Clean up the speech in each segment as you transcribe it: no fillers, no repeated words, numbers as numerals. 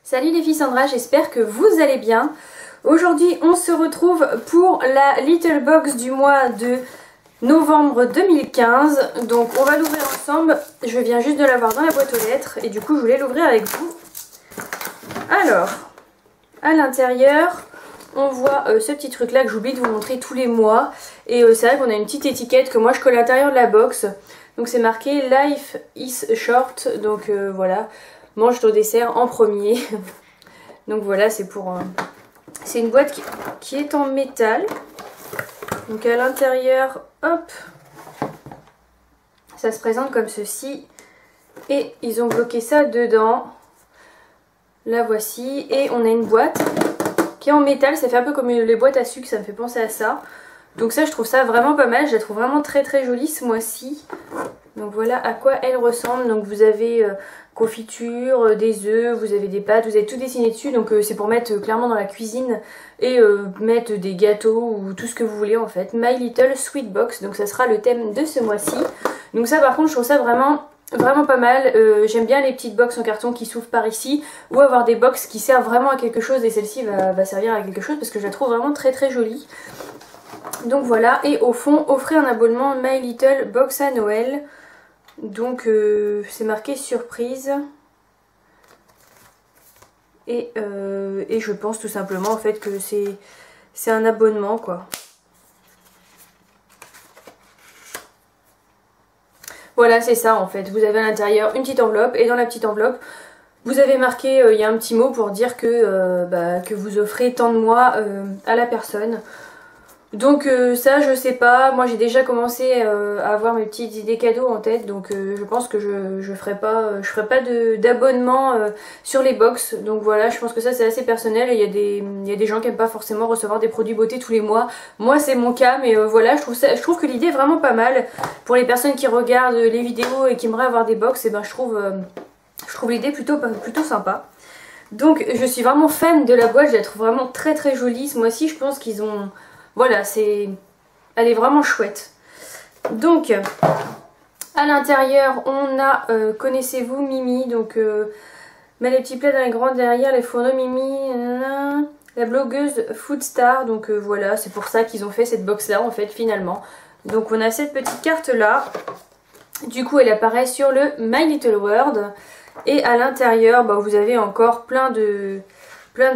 Salut les filles, Sandra, j'espère que vous allez bien. Aujourd'hui on se retrouve pour la Little Box du mois de novembre 2015. Donc on va l'ouvrir ensemble, je viens juste de l'avoir dans la boîte aux lettres et du coup je voulais l'ouvrir avec vous. Alors, à l'intérieur on voit ce petit truc là que j'oublie de vous montrer tous les mois. Et c'est vrai qu'on a une petite étiquette que moi je colle à l'intérieur de la box. Donc c'est marqué Life is short, donc voilà. Mange ton dessert en premier. Donc voilà, c'est pour... c'est une boîte qui est en métal. Donc à l'intérieur, hop, ça se présente comme ceci. Et ils ont bloqué ça dedans. La voici. Et on a une boîte qui est en métal. Ça fait un peu comme les boîtes à sucre, ça me fait penser à ça. Donc ça, je trouve ça vraiment pas mal. Je la trouve vraiment très très jolie ce mois-ci. Donc voilà à quoi elle ressemble. Donc vous avez confiture, des œufs, vous avez des pâtes, vous avez tout dessiné dessus. Donc c'est pour mettre clairement dans la cuisine et mettre des gâteaux ou tout ce que vous voulez en fait. My Little Sweet Box, donc ça sera le thème de ce mois-ci. Donc ça par contre je trouve ça vraiment pas mal. J'aime bien les petites box en carton qui s'ouvrent par ici ou avoir des box qui servent vraiment à quelque chose et celle-ci va servir à quelque chose parce que je la trouve vraiment très très jolie. Donc voilà, et au fond, offrez un abonnement My Little Box à Noël. Donc c'est marqué surprise. Et je pense tout simplement en fait que c'est un abonnement quoi. Voilà, c'est ça en fait. Vous avez à l'intérieur une petite enveloppe et dans la petite enveloppe, vous avez marqué, il y a un petit mot pour dire que vous offrez tant de mois à la personne. Donc ça je sais pas, moi j'ai déjà commencé à avoir mes petites idées cadeaux en tête, donc je pense que je ferai pas d'abonnement sur les box. Donc voilà, je pense que ça c'est assez personnel et il y a des gens qui aiment pas forcément recevoir des produits beauté tous les mois. Moi c'est mon cas, mais voilà, je trouve que l'idée est vraiment pas mal. Pour les personnes qui regardent les vidéos et qui aimeraient avoir des box, et ben je trouve l'idée plutôt sympa. Donc je suis vraiment fan de la boîte, je la trouve vraiment très très jolie. Ce mois-ci je pense qu'ils ont... Voilà, elle est vraiment chouette. Donc, à l'intérieur, on a, connaissez-vous Mimi, donc, met les petits plats dans les grands derrière, les fourneaux Mimi, la blogueuse Food Star, donc voilà, c'est pour ça qu'ils ont fait cette box là en fait finalement. Donc on a cette petite carte là, du coup elle apparaît sur le My Little World, et à l'intérieur, bah, vous avez encore plein de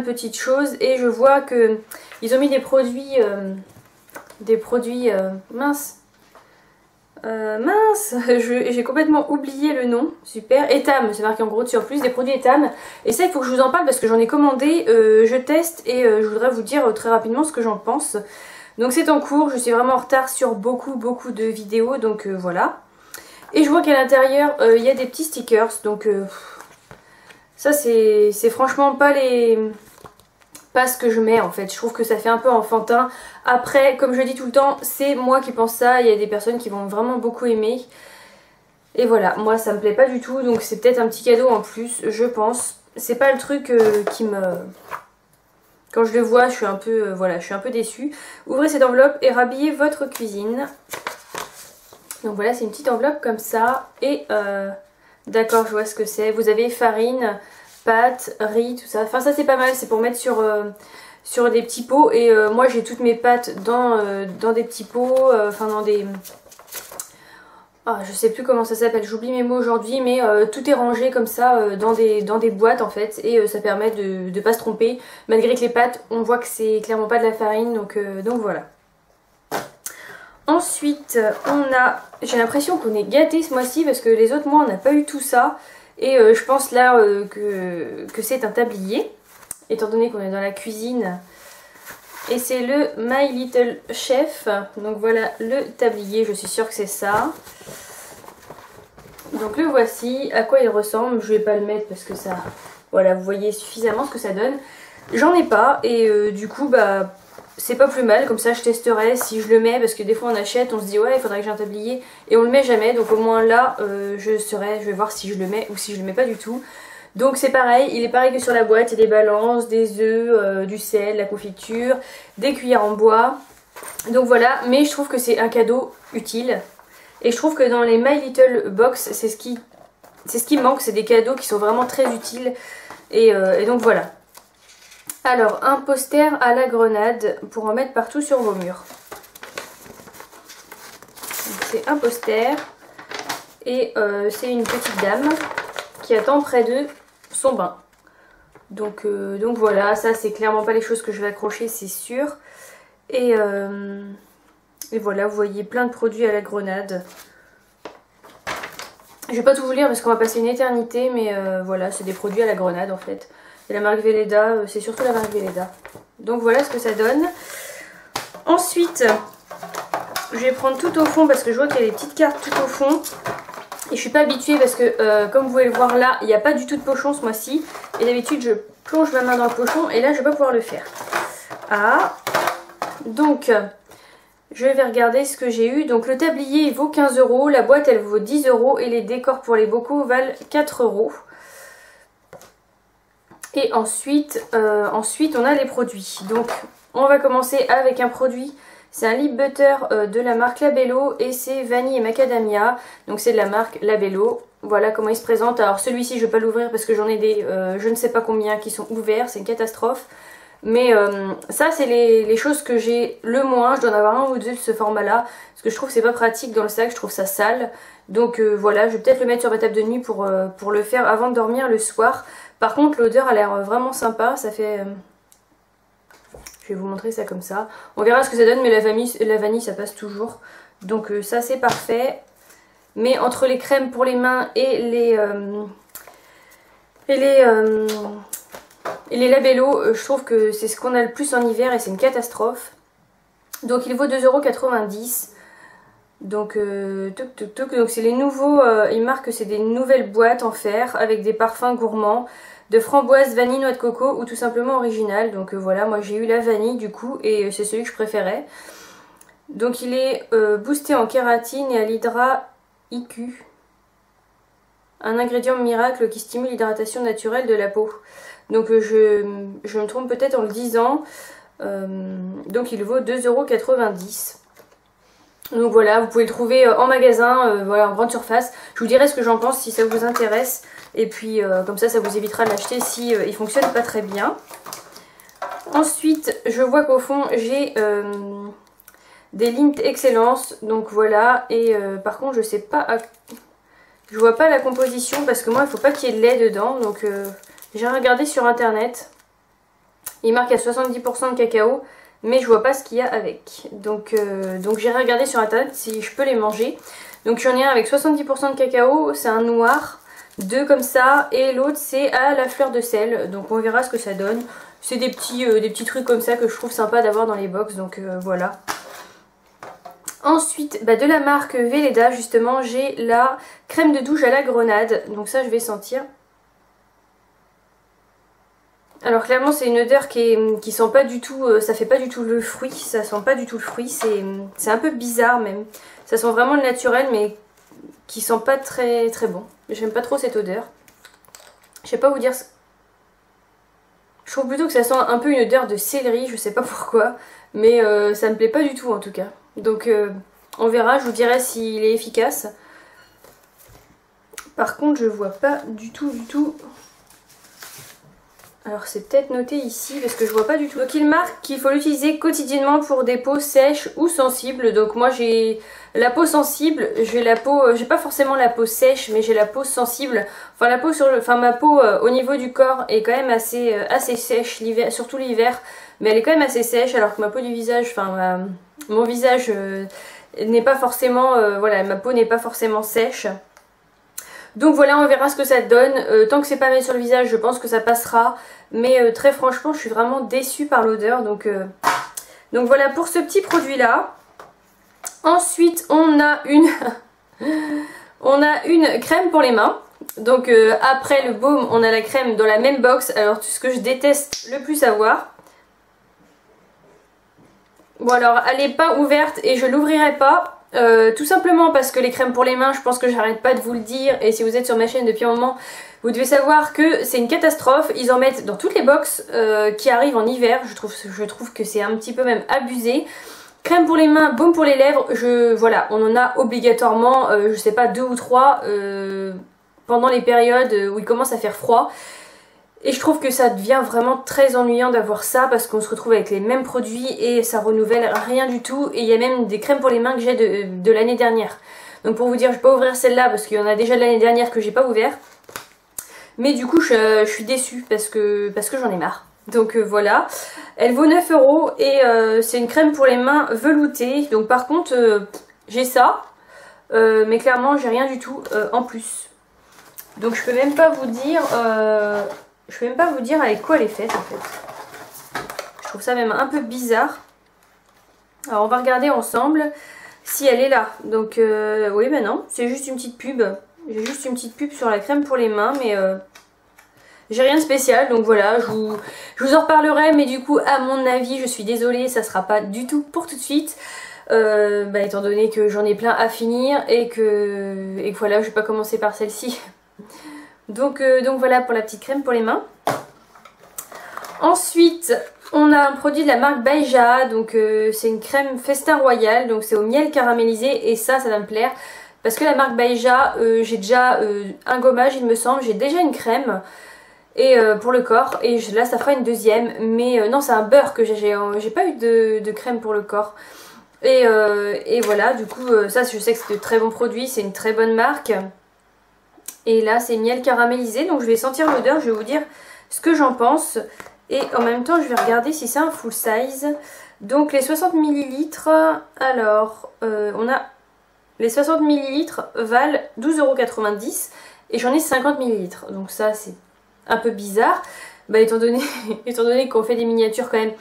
petites choses, et je vois que ils ont mis des produits mince, j'ai complètement oublié le nom, super, Etam, c'est marqué en gros dessus en plus, des produits Etam, et ça il faut que je vous en parle parce que j'en ai commandé, je teste et je voudrais vous dire très rapidement ce que j'en pense. Donc c'est en cours, je suis vraiment en retard sur beaucoup de vidéos, donc voilà. Et je vois qu'à l'intérieur il y a des petits stickers, donc ça c'est franchement pas ce que je mets en fait. Je trouve que ça fait un peu enfantin. Après, comme je dis tout le temps, c'est moi qui pense ça. Il y a des personnes qui vont vraiment beaucoup aimer. Et voilà, moi ça me plaît pas du tout. Donc c'est peut-être un petit cadeau en plus, je pense. C'est pas le truc qui me... Quand je le vois, je suis un peu, voilà, je suis un peu déçue. Ouvrez cette enveloppe et rhabillez votre cuisine. Donc voilà, c'est une petite enveloppe comme ça. Et d'accord, je vois ce que c'est. Vous avez farine, pâtes, riz, tout ça. Enfin ça c'est pas mal, c'est pour mettre sur des petits pots. Et moi j'ai toutes mes pâtes dans des petits pots, enfin dans des... Ah, je sais plus comment ça s'appelle, j'oublie mes mots aujourd'hui, mais tout est rangé comme ça dans des boîtes en fait. Et ça permet de pas se tromper. Malgré que les pâtes, on voit que c'est clairement pas de la farine, donc voilà. Ensuite, j'ai l'impression qu'on est gâtés ce mois-ci parce que les autres mois on n'a pas eu tout ça. Et je pense là que c'est un tablier, étant donné qu'on est dans la cuisine. Et c'est le My Little Chef. Donc voilà le tablier, je suis sûre que c'est ça. Donc le voici, à quoi il ressemble. Je vais pas le mettre parce que ça... Voilà, vous voyez suffisamment ce que ça donne. J'en ai pas et du coup, bah... c'est pas plus mal, comme ça je testerai si je le mets, parce que des fois on achète, on se dit ouais il faudrait que j'ai un tablier et on le met jamais, donc au moins là je vais voir si je le mets ou si je le mets pas du tout. Donc c'est pareil, il est pareil que sur la boîte, il y a des balances, des œufs, du sel, la confiture, des cuillères en bois. Donc voilà, mais je trouve que c'est un cadeau utile et je trouve que dans les My Little Box c'est ce qui c'est ce qui me manque, c'est des cadeaux qui sont vraiment très utiles. Et donc voilà. Alors, un poster à la grenade pour en mettre partout sur vos murs. C'est un poster et c'est une petite dame qui attend près de son bain. Donc voilà, ça c'est clairement pas les choses que je vais accrocher, c'est sûr. Et voilà, vous voyez plein de produits à la grenade. Je vais pas tout vous lire parce qu'on va passer une éternité, mais voilà, c'est des produits à la grenade en fait. Et la marque Velleda, c'est surtout la marque Velleda. Donc voilà ce que ça donne. Ensuite, je vais prendre tout au fond parce que je vois qu'il y a des petites cartes tout au fond. Et je suis pas habituée parce que comme vous pouvez le voir là, il n'y a pas du tout de pochon ce mois-ci. Et d'habitude je plonge ma main dans le pochon et là je vais pas pouvoir le faire. Ah, donc je vais regarder ce que j'ai eu. Donc le tablier il vaut 15 €, la boîte elle vaut 10 € et les décors pour les bocaux valent 4 €. Et ensuite on a les produits. Donc on va commencer avec un produit. C'est un lip butter de la marque Labello et c'est vanille et macadamia. Donc c'est de la marque Labello. Voilà comment il se présente. Alors celui-ci je ne vais pas l'ouvrir parce que j'en ai des je ne sais pas combien qui sont ouverts. C'est une catastrophe. Mais ça c'est les choses que j'ai le moins. Je dois en avoir un ou deux de ce format là. Parce que je trouve que c'est pas pratique dans le sac. Je trouve ça sale. Donc voilà, je vais peut-être le mettre sur ma table de nuit pour le faire avant de dormir le soir. Par contre l'odeur a l'air vraiment sympa. Ça fait... Je vais vous montrer ça comme ça. On verra ce que ça donne, mais la vanille ça passe toujours. Donc ça c'est parfait. Mais entre les crèmes pour les mains et les Labello, je trouve que c'est ce qu'on a le plus en hiver et c'est une catastrophe. Donc il vaut 2,90 €. Donc donc c'est les nouveaux, ils marquent que c'est des nouvelles boîtes en fer avec des parfums gourmands. De framboise, vanille, noix de coco ou tout simplement original. Donc voilà, moi j'ai eu la vanille du coup et c'est celui que je préférais. Donc il est boosté en kératine et à l'hydra IQ. Un ingrédient miracle qui stimule l'hydratation naturelle de la peau. Donc je me trompe peut-être en le disant. Donc il vaut 2,90 €. Donc voilà, vous pouvez le trouver en magasin, voilà, en grande surface. Je vous dirai ce que j'en pense si ça vous intéresse. Et puis comme ça vous évitera de l'acheter si il fonctionne pas très bien. Ensuite je vois qu'au fond j'ai des Lindt Excellence. Donc voilà, et par contre je sais pas je vois pas la composition parce que moi il faut pas qu'il y ait de lait dedans. Donc j'ai regardé sur internet. Il marque à 70% de cacao, mais je vois pas ce qu'il y a avec. Donc j'ai regardé sur internet si je peux les manger. Donc j'en ai un avec 70% de cacao, c'est un noir. Deux comme ça et l'autre c'est à la fleur de sel. Donc on verra ce que ça donne. C'est des petits trucs comme ça que je trouve sympa d'avoir dans les box. Donc voilà. Ensuite de la marque Velleda justement j'ai la crème de douche à la grenade. Donc ça je vais sentir. Alors clairement c'est une odeur qui sent pas du tout, ça fait pas du tout le fruit. Ça sent pas du tout le fruit. C'est un peu bizarre même. Ça sent vraiment le naturel mais qui sent pas très très bon. J'aime pas trop cette odeur. Je sais pas vous dire. Je trouve plutôt que ça sent un peu une odeur de céleri, je sais pas pourquoi. Mais ça me plaît pas du tout en tout cas. Donc on verra, je vous dirai s'il est efficace. Par contre je vois pas du tout. Alors c'est peut-être noté ici parce que je vois pas du tout. Donc il marque qu'il faut l'utiliser quotidiennement pour des peaux sèches ou sensibles. Donc moi j'ai la peau sensible, j'ai pas forcément la peau sèche mais j'ai la peau sensible. Enfin la peau ma peau au niveau du corps est quand même assez sèche l'hiver, surtout l'hiver, mais elle est quand même assez sèche alors que ma peau du visage, mon visage n'est pas forcément voilà, ma peau n'est pas forcément sèche. Donc voilà, on verra ce que ça donne. Tant que c'est pas mis sur le visage, je pense que ça passera. Mais très franchement, je suis vraiment déçue par l'odeur. Donc voilà pour ce petit produit-là. Ensuite, on a une crème pour les mains. Donc après le baume, on a la crème dans la même box. Alors ce que je déteste le plus avoir. Bon alors, elle n'est pas ouverte et je l'ouvrirai pas. Tout simplement parce que les crèmes pour les mains, je pense que j'arrête pas de vous le dire, et si vous êtes sur ma chaîne depuis un moment, vous devez savoir que c'est une catastrophe. Ils en mettent dans toutes les box qui arrivent en hiver. Je trouve que c'est un petit peu même abusé. Crème pour les mains, baume pour les lèvres, voilà, on en a obligatoirement, je sais pas, 2 ou 3. pendant les périodes où il commence à faire froid. Et je trouve que ça devient vraiment très ennuyant d'avoir ça parce qu'on se retrouve avec les mêmes produits et ça renouvelle rien du tout. Et il y a même des crèmes pour les mains que j'ai de l'année dernière. Donc pour vous dire, je vais pas ouvrir celle-là parce qu'il y en a déjà de l'année dernière que j'ai pas ouvert. Mais du coup je suis déçue parce que j'en ai marre. Donc voilà, elle vaut 9 € et c'est une crème pour les mains veloutée. Donc par contre j'ai ça, mais clairement j'ai rien du tout en plus. Donc je peux même pas vous dire... avec quoi elle est faite en fait. Je trouve ça même un peu bizarre. Alors on va regarder ensemble si elle est là. Donc oui ben non, c'est juste une petite pub. J'ai juste une petite pub sur la crème pour les mains mais j'ai rien de spécial. Donc voilà, je vous en reparlerai mais du coup à mon avis je suis désolée, ça sera pas du tout pour tout de suite. Étant donné que j'en ai plein à finir et que voilà, je vais pas commencer par celle-ci. Donc voilà pour la petite crème pour les mains. Ensuite, on a un produit de la marque Baïja. Donc c'est une crème Festin Royal. Donc c'est au miel caramélisé et ça va me plaire. Parce que la marque Baïja, j'ai déjà un gommage il me semble. J'ai déjà une crème et pour le corps. Et là ça fera une deuxième. Mais non, c'est un beurre que j'ai pas eu de crème pour le corps. Et voilà, du coup ça je sais que c'est de très bons produits. C'est une très bonne marque. Et là c'est miel caramélisé, donc je vais sentir l'odeur, je vais vous dire ce que j'en pense. Et en même temps je vais regarder si c'est un full size. Donc les 60 ml, alors on a les 60 ml valent 12,90 € et j'en ai 50 ml. Donc ça c'est un peu bizarre. Étant donné qu'on fait des miniatures quand même,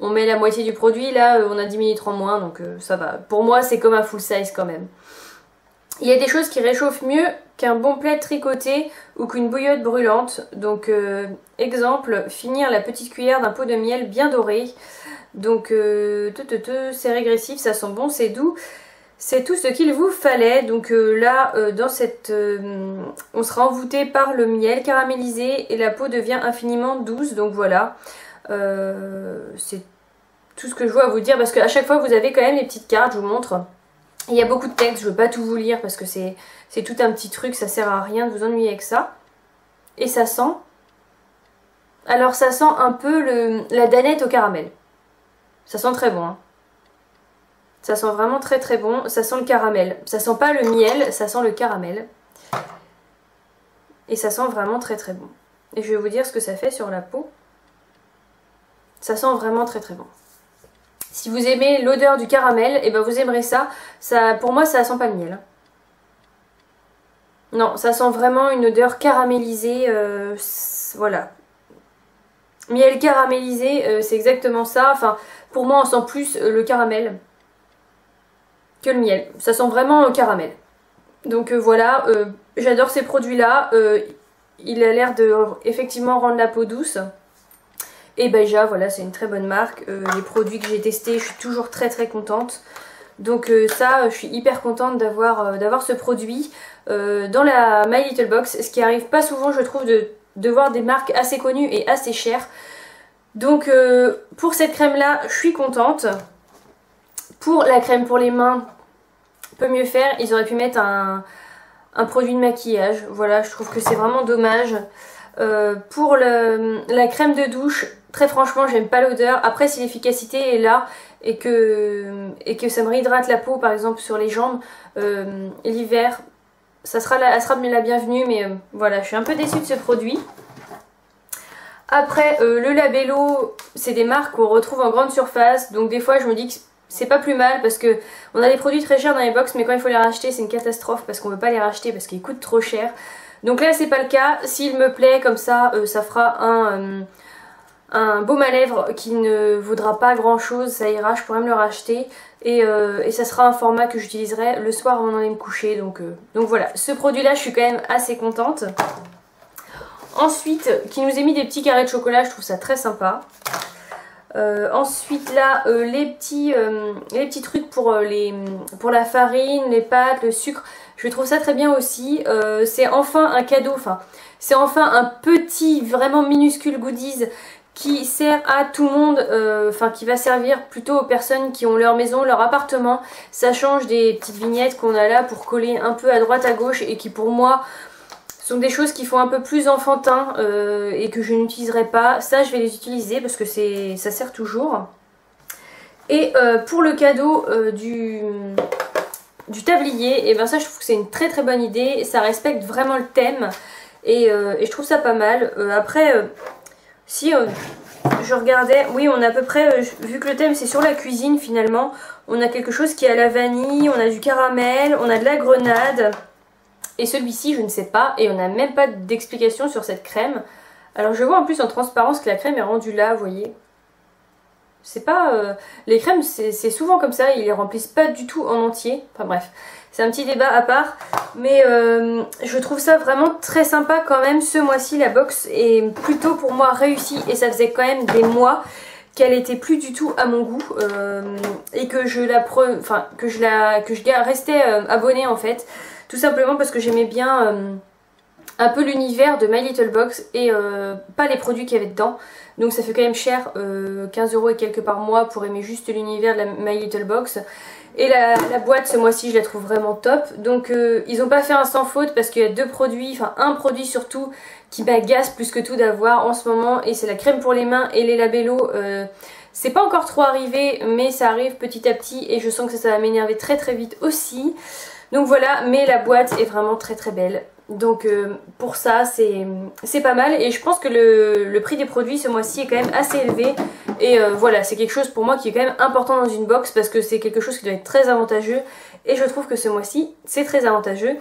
on met la moitié du produit, là on a 10 ml en moins, donc ça va. Pour moi c'est comme un full size quand même. Il y a des choses qui réchauffent mieux qu'un bon plaid tricoté ou qu'une bouillotte brûlante. Donc exemple, finir la petite cuillère d'un pot de miel bien doré. Donc c'est régressif, ça sent bon, c'est doux. C'est tout ce qu'il vous fallait. Donc là, dans cette, on sera envoûté par le miel caramélisé et la peau devient infiniment douce. Donc voilà, c'est tout ce que je vois à vous dire parce qu'à chaque fois vous avez quand même les petites cartes, je vous montre. Il y a beaucoup de texte, je ne veux pas tout vous lire parce que c'est tout un petit truc, ça sert à rien de vous ennuyer avec ça. Et ça sent... Alors ça sent un peu la danette au caramel. Ça sent très bon. Hein. Ça sent vraiment très très bon, ça sent le caramel. Ça sent pas le miel, ça sent le caramel. Et ça sent vraiment très très bon. Et je vais vous dire ce que ça fait sur la peau. Ça sent vraiment très très bon. Si vous aimez l'odeur du caramel, et ben vous aimerez ça. Pour moi, ça sent pas le miel. Non, ça sent vraiment une odeur caramélisée. Voilà. Miel caramélisé, c'est exactement ça. Enfin, pour moi, on sent plus le caramel que le miel. Ça sent vraiment caramel. Donc voilà, j'adore ces produits-là. Il a l'air de effectivement rendre la peau douce. Et Baïja, voilà, c'est une très bonne marque. Les produits que j'ai testés, je suis toujours très très contente. Donc ça, je suis hyper contente d'avoir ce produit dans la My Little Box. Ce qui arrive pas souvent, je trouve, de voir des marques assez connues et assez chères. Donc pour cette crème-là, je suis contente. Pour la crème pour les mains, peut mieux faire. Ils auraient pu mettre un produit de maquillage. Voilà, je trouve que c'est vraiment dommage. Pour la crème de douche, très franchement j'aime pas l'odeur. Après si l'efficacité est là et que ça me réhydrate la peau par exemple sur les jambes l'hiver, elle sera la bienvenue. Mais voilà, je suis un peu déçue de ce produit. Après le Labello, c'est des marques qu'on retrouve en grande surface. Donc des fois je me dis que c'est pas plus mal parce que on a des produits très chers dans les box, mais quand il faut les racheter c'est une catastrophe parce qu'on veut pas les racheter parce qu'ils coûtent trop cher. Donc là c'est pas le cas. S'il me plaît comme ça, ça fera un baume à lèvres qui ne vaudra pas grand chose, ça ira, je pourrais me le racheter. Et ça sera un format que j'utiliserai le soir avant d'aller me coucher. Donc voilà, ce produit là je suis quand même assez contente. Ensuite, qui nous ait mis des petits carrés de chocolat, je trouve ça très sympa. Ensuite là, les petits trucs pour la farine, les pâtes, le sucre, je trouve ça très bien aussi. C'est enfin un cadeau, c'est enfin un petit, vraiment minuscule goodies qui sert à tout le monde, qui va servir plutôt aux personnes qui ont leur maison, leur appartement. Ça change des petites vignettes qu'on a là pour coller un peu à droite à gauche et qui pour moi Ce sont des choses qui font un peu plus enfantin et que je n'utiliserai pas. Ça, je vais les utiliser parce que ça sert toujours. Et pour le cadeau du tablier, et ben ça je trouve que c'est une très très bonne idée. Ça respecte vraiment le thème et je trouve ça pas mal. Après, si je regardais, oui on a à peu près, vu que le thème c'est sur la cuisine finalement, on a quelque chose qui est à la vanille, on a du caramel, on a de la grenade. Et celui-ci je ne sais pas et on n'a même pas d'explication sur cette crème. Alors je vois en plus en transparence que la crème est rendue là, vous voyez. C'est pas... les crèmes c'est souvent comme ça, ils les remplissent pas du tout en entier. Enfin bref, c'est un petit débat à part. Mais je trouve ça vraiment très sympa quand même. Ce mois-ci la box est plutôt pour moi réussie. Et ça faisait quand même des mois qu'elle était plus du tout à mon goût. Et que je restais abonnée en fait. Tout simplement parce que j'aimais bien... un peu l'univers de My Little Box et pas les produits qu'il y avait dedans. Donc ça fait quand même cher, 15 € et quelques par mois pour aimer juste l'univers de la My Little Box. Et la boîte ce mois-ci je la trouve vraiment top. Donc ils n'ont pas fait un sans faute parce qu'il y a deux produits, enfin un produit surtout qui m'agace plus que tout d'avoir en ce moment. Et c'est la crème pour les mains et les labellos. C'est pas encore trop arrivé mais ça arrive petit à petit et je sens que ça va m'énerver très très vite aussi. Donc voilà, mais la boîte est vraiment très très belle. Donc pour ça c'est pas mal et je pense que le prix des produits ce mois-ci est quand même assez élevé. Et voilà, c'est quelque chose pour moi qui est quand même important dans une box parce que c'est quelque chose qui doit être très avantageux. Et je trouve que ce mois-ci c'est très avantageux.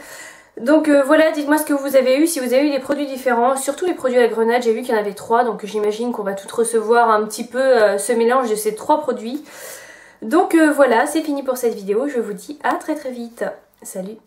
Donc voilà, dites-moi ce que vous avez eu, si vous avez eu des produits différents, surtout les produits à la grenade, j'ai vu qu'il y en avait 3, donc j'imagine qu'on va toutes recevoir un petit peu ce mélange de ces 3 produits. Donc voilà, c'est fini pour cette vidéo, je vous dis à très très vite. Salut!